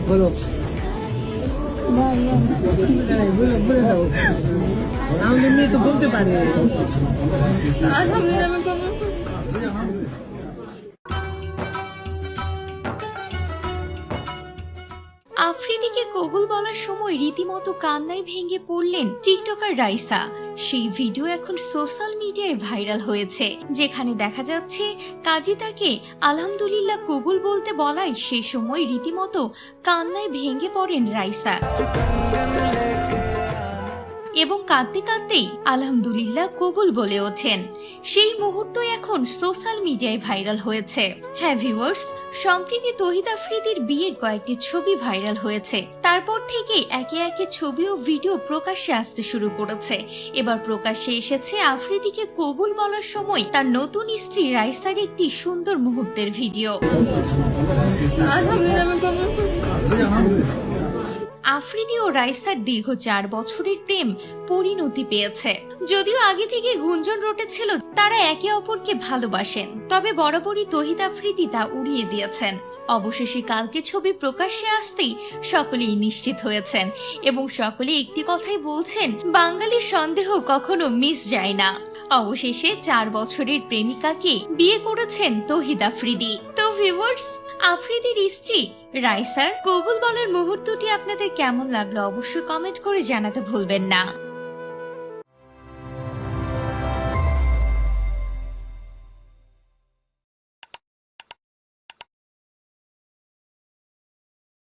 বলো আমি তো বলতে পারি আফ্রিদিকে কবুল বলার সময় রীতিমতো কান্নায় ভেঙে পড়লেন টিকটকার রাইসা। সেই ভিডিও এখন সোশ্যাল মিডিয়ায় ভাইরাল হয়েছে, যেখানে দেখা যাচ্ছে কাজী তাকে আলহামদুলিল্লাহ কবুল বলতে বলায় সে সময় রীতিমতো কান্নায় ভেঙে পড়েন রাইসা এবং কাঁদতে কাঁদতেই আলহামদুলিল্লাহ কবুল বলে ওঠেন। সেই মুহূর্ত এখন সোশ্যাল মিডিয়ায় ভাইরাল হয়েছে। হ্যাঁ ভিউয়ার্স, সম্প্রতি তৌহিদ আফ্রিদির বিয়ের কয়েকটি ছবি ভাইরাল হয়েছে। তারপর থেকে একে একে ছবি ও ভিডিও প্রকাশ্যে আসতে শুরু করেছে। এবার প্রকাশ্যে এসেছে আফ্রিদিকে কবুল বলার সময় তার নতুন স্ত্রী রাইসার একটি সুন্দর মুহূর্তের ভিডিও। আফ্রিদি ও রাইসার দীর্ঘ 4 বছরের প্রেম পরিণতি পেয়েছে। যদিও আগে থেকে গুঞ্জন রটেছিল তারা একে অপরকে ভালোবাসেন, তবে বরাবরই তৌহিদ আফ্রিদি তা উড়িয়ে দিয়েছেন। অবশেষে কালকে ছবি প্রকাশ্যে আসতেই সকলেই নিশ্চিত হয়েছেন এবং সকলে একটি কথাই বলছেন, বাঙালির সন্দেহ কখনো মিস যায় না। অবশেষে 4 বছরের প্রেমিকাকে বিয়ে করেছেন তৌহিদ আফ্রিদি। তো ভিউয়ার্স, আফ্রিদির স্ত্রী রাইসার কবুল বলার মুহূর্তটি আপনাদের কেমন লাগলো অবশ্যই কমেন্ট করে জানাতে ভুলবেন না।